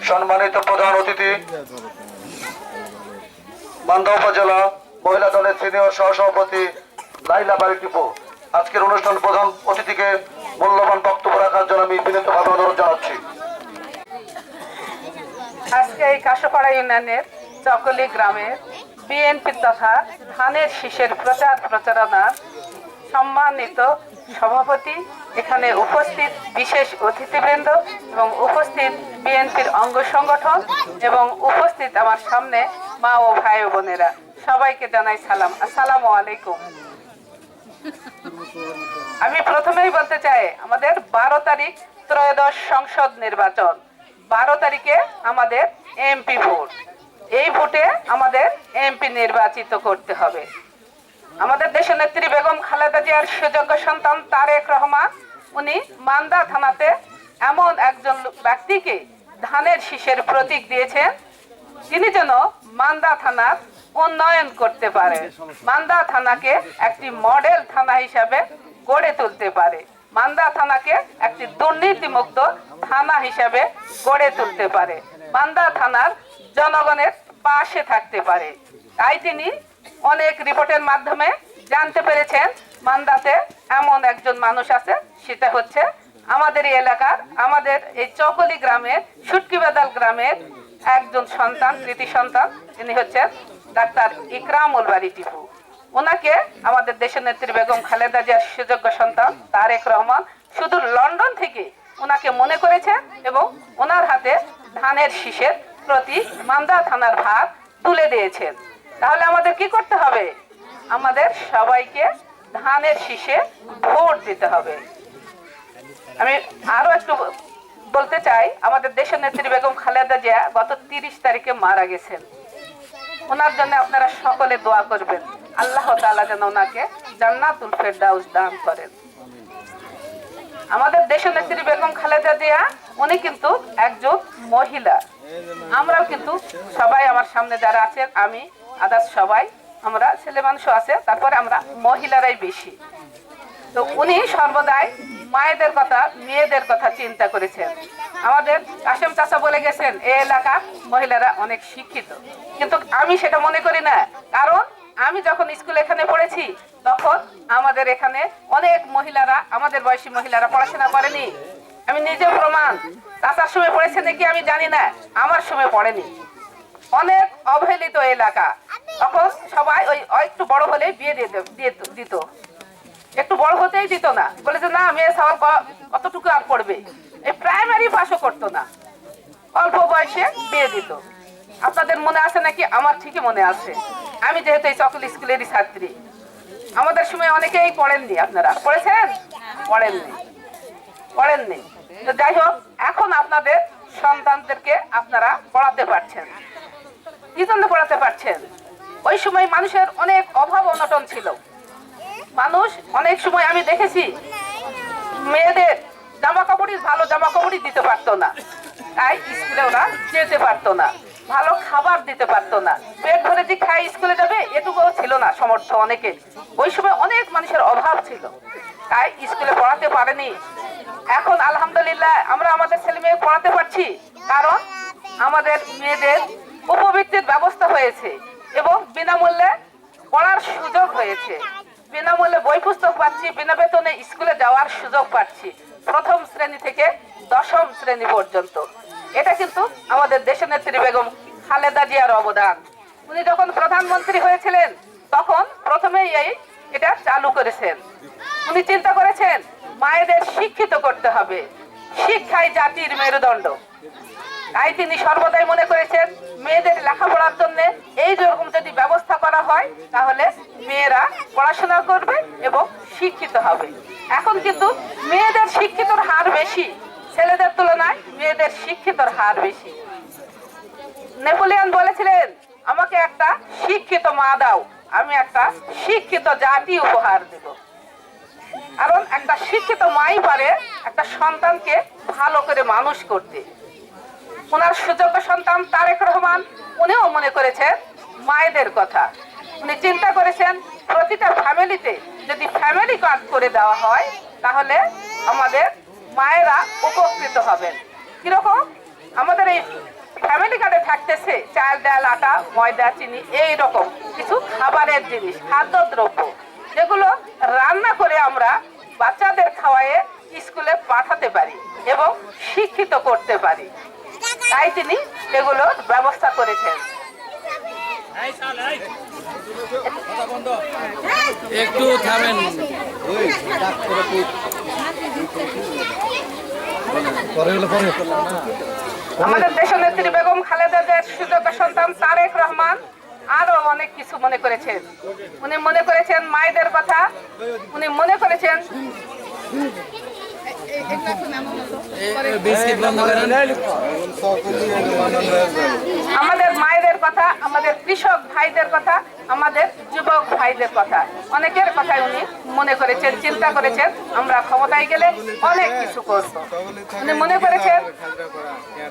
সম্মানিত প্রধান অতিথি, মান্দা উপজেলা মহিলা দলের সিনিয়র সহসভাপতি লাইলা বাড়ি টিপু, আজকের অনুষ্ঠান প্রধান অতিথিকে মূল্যবান বক্তব্য রাখার জন্য আমি বিনীতভাবে অনুরোধ জানাচ্ছি। আজকে এই কাশপাড়া ইউনিয়নের চকলি গ্রামে বিএনপি তথা ধানের শীষের প্রচারণার সম্মানিত সভাপতি, এখানে উপস্থিত বিশেষ অতিথিবৃন্দ এবং উপস্থিত বিএনপির অঙ্গ সংগঠন এবং উপস্থিত আমার সামনে মা ও ভাই ও বোনেরা, সবাইকে জানাই সালাম। আসসালামু আলাইকুম। আমি প্রথমেই বলতে চাই, আমাদের 12 তারিখ ত্রয়োদশ সংসদ নির্বাচন, 12 তারিখে আমাদের এমপি ভোট। এই ভোটে আমাদের এমপি নির্বাচিত করতে হবে। আমাদের দেশের নেত্রী বেগম খালেদা জিয়ার সুযোগ্য সন্তান তারেক রহমান, উনি মান্দা থানাতে এমন একজন ব্যক্তিকে ধানের শীষের প্রতীক দিয়েছেন, তিনি যেন মান্দা থানার উন্নয়ন করতে পারে, মান্দা থানাকে একটি মডেল থানা হিসাবে গড়ে তুলতে পারে, মান্দা থানাকে একটি দুর্নীতিমুক্ত থানা হিসাবে গড়ে তুলতে পারে, মান্দা থানার জনগণের পাশে থাকতে পারে। তাই তিনি অনেক রিপোর্টের মাধ্যমে জানতে পেরেছেন মান্দাতে এমন একজন মানুষ আছে, সেটা হচ্ছে আমাদের এই এলাকার, আমাদের এই চকলি গ্রামের সুটকিবাদাল গ্রামের একজন সন্তান, কৃতি সন্তান, তিনি হচ্ছেন ডাক্তার ইকরামুল বাড়ি টিপু। ওনাকে আমাদের দেশের নেত্রী বেগম খালেদা জিয়ার সুযোগ্য সন্তান তারেক রহমান শুধু লন্ডন থেকে ওনাকে মনে করেছে এবং ওনার হাতে ধানের শীষের প্রতি মান্দা থানার ভার তুলে দিয়েছেন। তাহলে আমাদের কি করতে হবে? আমাদের সবাইকে ধানের শীষে ভোট দিতে হবে। আমি আরো একটু বলতে চাই, আমাদের দেশের নেত্রী বেগম খালেদা জিয়া গত 30 তারিখে মারা গেছেন। ওনার জন্য আপনারা সকলে দোয়া করবেন, আল্লাহ তাআলা যেন ওনাকে জান্নাতুল ফেরদাউস দান করেন। আমাদের দেশের নেত্রী বেগম খালেদা জিয়া উনি কিন্তু একজন মহিলা। আমরাও কিন্তু সবাই, আমার সামনে যারা আছেন, আমি আদার্স সবাই, আমরা ছেলে মানুষও আছে, তারপরে আমরা মহিলারাই বেশি। তো উনি সর্বদাই মায়েদের কথা, মেয়েদের কথা চিন্তা করেছেন। আমাদের কাশেম চাচা বলে গেছেন এই এলাকার মহিলারা অনেক শিক্ষিত, কিন্তু আমি সেটা মনে করি না। কারণ আমি যখন স্কুল এখানে পড়েছি তখন আমাদের এখানে অনেক মহিলারা, আমাদের বয়সী মহিলারা পড়াশোনা করেনি। আমি নিজে প্রমাণ। চাচার সময় পড়েছে নাকি আমি জানি না, আমার সময় পড়েনি। অনেক অবহেলিত এলাকা, তখন সবাই ওই একটু বড় হলে বিয়ে দিত, একটু বড় হতেই দিত না, বলে যে না মেয়ে সবার কতটুকু আর পড়বে, এই প্রাইমারি পাসও করতো না, অল্প বয়সে বিয়ে দিত। আপনাদের মনে আছে নাকি? আমার ঠিকই মনে আছে। আমি যেহেতু এই চকল স্কুলেরই ছাত্রী, আমাদের সময় অনেকেই পড়েননি। আপনারা পড়েছেন? পড়েননি। তো যাই হোক, এখন আপনাদের সন্তানদেরকে আপনারা পড়াতে পারছেন। কি জন্য পড়াতে পারছেন? ওই সময় মানুষের অনেক অভাব অনটন ছিল। মানুষ অনেক সময় আমি দেখেছি মেয়েদের জামা কাপড়ই, ভালো জামা কাপড়ই দিতে পারতো না, তাই স্কুলে ওরা যেতে পারতো না, ভালো খাবার দিতে পারতো না, পেট ভরে যে খাই স্কুলে যাবে এটুকুও ছিল না সমর্থ অনেকে। ওই সময় অনেক মানুষের অভাব ছিল, তাই স্কুলে পড়াতে পারেনি। এখন আলহামদুলিল্লাহ আমরা আমাদের ছেলে মেয়ে পড়াতে পারছি, কারণ আমাদের মেয়েদের উপবৃত্তির ব্যবস্থা হয়েছে এবং বিনামূল্যে পড়ার সুযোগ হয়েছে, বিনামূল্যে বই পুস্তক পাচ্ছি, বিনা বেতনে স্কুলে যাওয়ার সুযোগ পাচ্ছি, প্রথম শ্রেণী থেকে 10ম শ্রেণী পর্যন্ত। এটা কিন্তু আমাদের দেশের নেত্রী বেগম খালেদা জিয়ার অবদান। উনি যখন প্রধানমন্ত্রী হয়েছিলেন তখন প্রথমেই এটা চালু করেছেন। উনি চিন্তা করেছেন মায়েদের শিক্ষিত করতে হবে, শিক্ষাই জাতির মেরুদণ্ড। তাই তিনি সর্বদাই মনে করেছেন মেয়েদের লেখাপড়ার জন্য এই রকম যদি ব্যবস্থা করা হয় তাহলে মেয়েরা পড়াশোনা করবে এবং শিক্ষিত হবে। এখন কিন্তু মেয়েদের শিক্ষিতর হার বেশি, ছেলেদের তুলনায় মেয়েদের শিক্ষিতর হার বেশি। নেপোলিয়ন বলেছিলেন, আমাকে একটা শিক্ষিত মা দাও, আমি একটা শিক্ষিত জাতি উপহার দেব। কারণ একটা শিক্ষিত মাই পারে একটা সন্তানকে ভালো করে মানুষ করতে। ওনার সুযোগ্য সন্তান তারেক রহমান, উনিও মনে করেছেন মায়েদের কথা। উনি চিন্তা করেছেন প্রতিটা ফ্যামিলিতে যদি ফ্যামিলি কার্ড করে দেওয়া হয় তাহলে আমাদের মায়েরা উপকৃত হবেন। কিরকম? আমাদের এই থাকতেছে চাল ডাল আটা ময়দা চিনি এই রকম কিছু খাবারের জিনিস খাদ্যদ্রব্য যেগুলো রান্না করে আমরা বাচ্চাদের খাওয়ায়ে স্কুলে পাঠাতে পারি এবং শিক্ষিত করতে পারি, তাই তিনি এগুলোর ব্যবস্থা করেছেন। একটু থামেন। আমাদের দেশনেত্রী বেগম খালেদা জিয়ার সুযোগ্য সন্তান তারেক রহমান আরো অনেক কিছু মনে করেছেন। উনি মনে করেছেন মায়েদের কথা, উনি মনে করেছেন আমাদের মায়েদের কথা, আমাদের কৃষক ভাইদের কথা, আমাদের যুবক ভাইদের কথা, অনেকের কথাই উনি মনে করেছেন, চিন্তা করেছেন আমরা ক্ষমতায় গেলে অনেক কিছু করব। উনি মনে করেছেন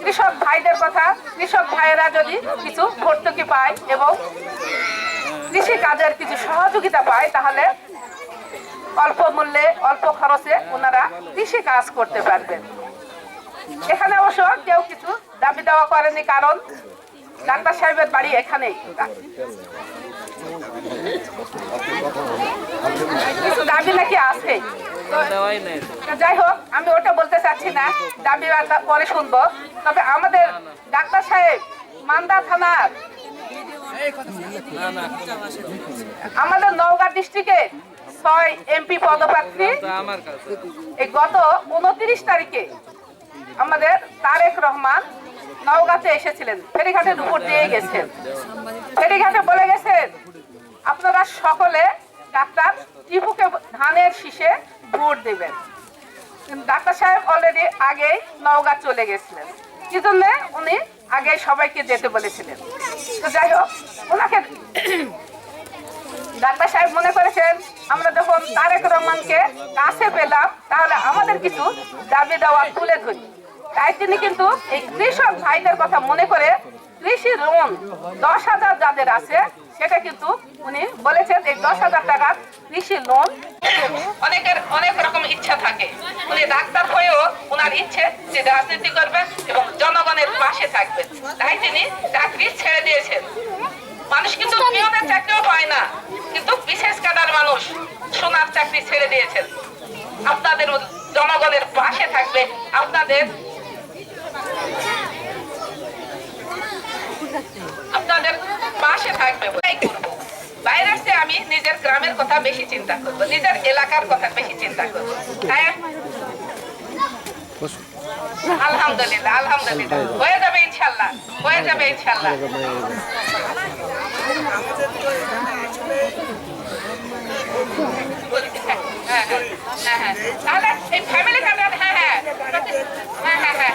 কৃষক ভাইদের কথা, কৃষক ভাইয়েরা যদি কিছু ভর্তুকি পায় এবং কৃষি কাজের কিছু সহযোগিতা পায় তাহলে অল্প মূল্যে অল্প খরচে ওনারা কৃষি কাজ করতে পারবেন। এখানে অবশ্য কেউ কিছু দাবি দেওয়া করেনি, কারণ ডাক্তার সাহেবের বাড়ি এখানেই। কিছু দাবি নাকি আছে, যাই হোক আমি ওটা বলতে চাচ্ছি না, দাবি পরে শুনবো। তবে আমাদের ডাক্তার সাহেব মান্দা থানার আমাদের নওগাঁ ডিস্ট্রিক্টে 6 এমপি পদপ্রার্থী এই গত 29 তারিখে আমাদের তারেক রহমান নওগাঁতে এসেছিলেন, ফেরিঘাটের উপর দিয়ে গেছেন। ফেরিঘাটে বলে গেছেন আপনারা সকলে ডাক্তার টিপুকে ধানের শীষে ভোট দেবেন। ডাক্তার সাহেব অলরেডি আগেই নওগাঁ চলে গেছিলেন, কি জন্য উনি আগে সবাইকে যেতে বলেছিলেন। তো যাই হোক ওনাকে ডাক্তার সাহেব মনে করেছেন আমরা যখন তারেক রহমানকে কাছে পেলাম তাহলে আমাদের কিছু দাবি দেওয়া তুলে ধরি, তাই তিনি কিন্তু এই কৃষক ভাইদের কথা মনে করে কৃষি লোন 10,000 যাদের আছে সেটা কিন্তু উনি বলেছেন এই 10,000 টাকার কৃষি লোন। অনেকের অনেক রকম ইচ্ছা থাকে, উনি ডাক্তার হয়েও ওনার ইচ্ছে যে রাজনীতি করবেন এবং জনগণের পাশে থাকবেন, তাই তিনি চাকরি ছেড়ে দিয়েছেন। মানুষ কিন্তু পিয়নের চাকরিও পায় না, কিন্তু বিশেষ কাদার মানুষ সোনার চাকরি ছেড়ে দিয়েছেন। আপনাদের জনগণের পাশে থাকবে, আপনাদের পাশে থাকবে। বাইরে আসতে আমি নিজের গ্রামের কথা বেশি চিন্তা করবো, নিজের এলাকার কথা বেশি চিন্তা করবো। তাই আলহামদুলিল্লাহ আলহামদুলিল্লাহ হয়ে যাবে ইনশাল্লাহ, হয়ে যাবে ইনশাল্লাহ। তাহলে এই ফ্যামিলি কার্ড, হ্যাঁ হ্যাঁ হ্যাঁ হ্যাঁ হ্যাঁ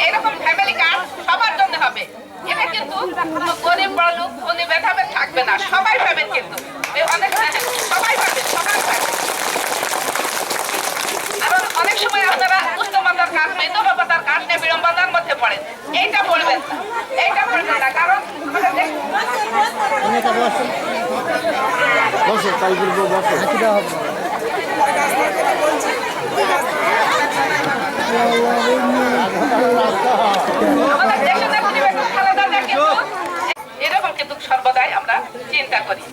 এরকম ফ্যামিলি কার্ড সবার জন্য হবে। এটা কিন্তু গরিব বড় লোক ধনী ভেদাভেদ থাকবে না, সবাই পাবেন, কিন্তু অনেক সবাই পাবেন, সবাই পাবেন। আবার অনেক সময় আপনারা উচ্চমাতার কাজ, বিধবাতার কাজ নিয়ে বিড়ম্বনার মধ্যে পড়েন, এইটা পড়বেন না, এইটা পড়বেন না, কারণ এরকম কিন্তু সর্বদাই আমরা চিন্তা করি,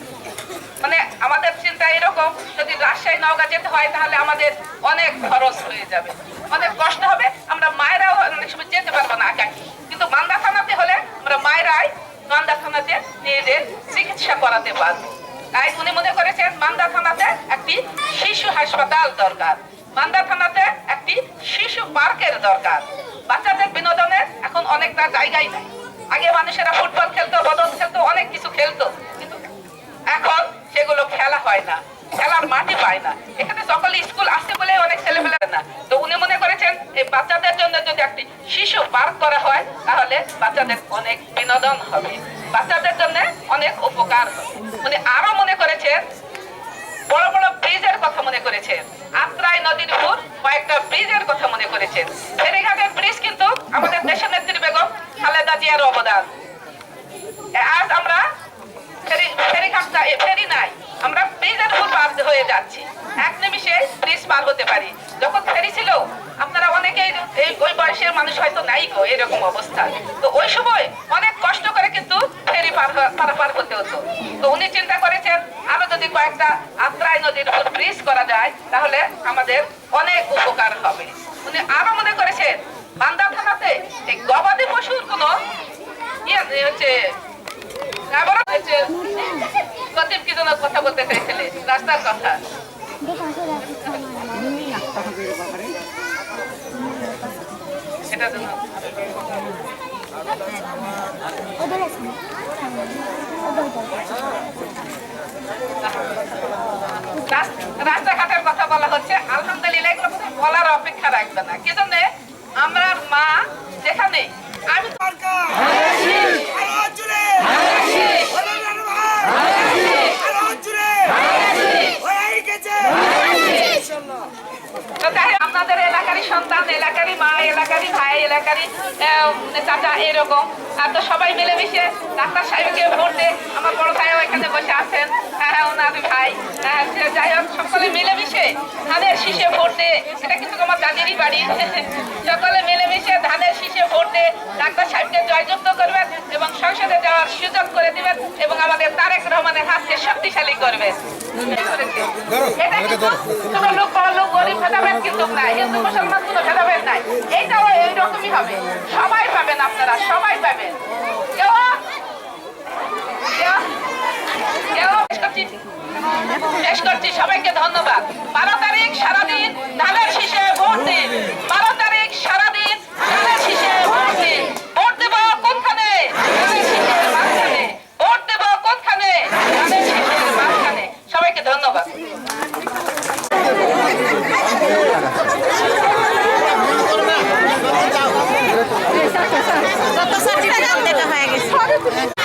মানে আমাদের চিন্তা এরকম, যদি রাজশাহী নওগাঁ যেতে হয় তাহলে আমাদের অনেক খরচ হয়ে যাবে, অনেক কষ্ট হবে, আমরা মায়েরাও অনেক সময় যেতে পারবো না একাকি। কিন্তু মান্দা থানাতে হলে আমরা মায়েরাই মান্দা থানাতে নিজেদের চিকিৎসা করাতে পারবো। তাই উনি মনে করেছেন মান্দা থানাতে একটি শিশু হাসপাতাল দরকার, মান্দা থানাতে একটি শিশু পার্কের দরকার। বাচ্চাদের বিনোদনের এখন অনেকটা জায়গাই নাই। আগে মানুষেরা ফুটবল খেলতো, বদল খেলতো, অনেক কিছু খেলতো, কিন্তু এখন সেগুলো খেলা হয় না, খেলার মাঠে পায় না। এখানে সকলে স্কুল আসতে বলে অনেক ছেলে ফেলে না। তো উনি মনে করেছেন এই বাচ্চাদের জন্য যদি একটি শিশু পার্ক করা হয় তাহলে বাচ্চাদের অনেক বিনোদন হবে, বাচ্চাদের জন্য অনেক উপকার হবে। উনি আরো মনে করেছেন বড় বড় ব্রিজের কথা মনে করেছেন, আত্রাই নদীর উপর কয়েকটা ব্রিজের কথা মনে করেছেন। ফেরিঘাটের ব্রিজ কিন্তু আমাদের দেশনেত্রী বেগম খালেদা জিয়ার অবদান। আজ আমরা ফেরি নাই, আমরা ব্রিজের উপর পার হয়ে যাচ্ছি, এক নিমিষে ব্রিজ পার হতে পারি। যখন ফেরি ছিল আপনারা অনেকেই এই ওই বয়সের মানুষ হয়তো নাই গো এরকম অবস্থা। তো ওই সময় অনেক কষ্ট করে কিন্তু ফেরি পারাপার করতে হতো। তো উনি চিন্তা করেছেন আরো যদি কয়েকটা আত্রাই নদীর উপর ব্রিজ করা যায় তাহলে আমাদের অনেক উপকার হবে। উনি আরো মনে করেছেন বান্দা থানাতে এই গবাদি পশুর কোনো হচ্ছে কতিব কি যেন কথা বলতে চাইছিলেন রাস্তার কথা। এটা রাস্তাঘাটের কথা বলা হচ্ছে, আলহামদুলিল্লাহ এগুলো বলার অপেক্ষা রাখবে না। কি জন্য আমরা মা যেখানে আমি আপনাদের এলাকারই সন্তান, এলাকারই মা, এলাকারই ভাই, এলাকারই চাচা এরকম আর তো সবাই মিলেমিশে ডাক্তার সাহেবকে ভোট দিয়ে, আমার বড় ভাইও এখানে বসে আছেন, ওনার ভাই, যাই হোক সকলে মিলেমিশে ধানের শীষে ভোট দিয়ে, এটা কিন্তু আমার দাদিরই বাড়ি, সকলে মিলেমিশে ধানের শীষে ভোট দিয়ে ডাক্তার সাহেবকে জয়যুক্ত করবেন এবং সংসদে যাওয়ার সুযোগ করে দিবেন এবং আমাদের তারেক রহমানের হাতকে শক্তিশালী করবেন। এটা কিন্তু কোনো লোক বড় লোক গরিব ভেদাভেদ কিন্তু নাই, হিন্দু মুসলমান কোনো ভেদাভেদ নাই, এইটাও এইরকমই হবে, সবাই পাবেন, আপনারা সবাই পাবেন। শেষ করছি, সবাইকে ধন্যবাদ। 12 তারিখ সারাদিন ধানের শীষে ভোট দিন, 12 তারিখ সারাদিন ধানের শীষে ভোট দিন। ভোট দেব কোনখানে? ধানের শীষের মাঝখানে। ভোট দেব কোনখানে? ধানের শীষের মাঝখানে। সবাইকে ধন্যবাদ। যত সার্টিফিকেট দেখা হয়ে গেছে।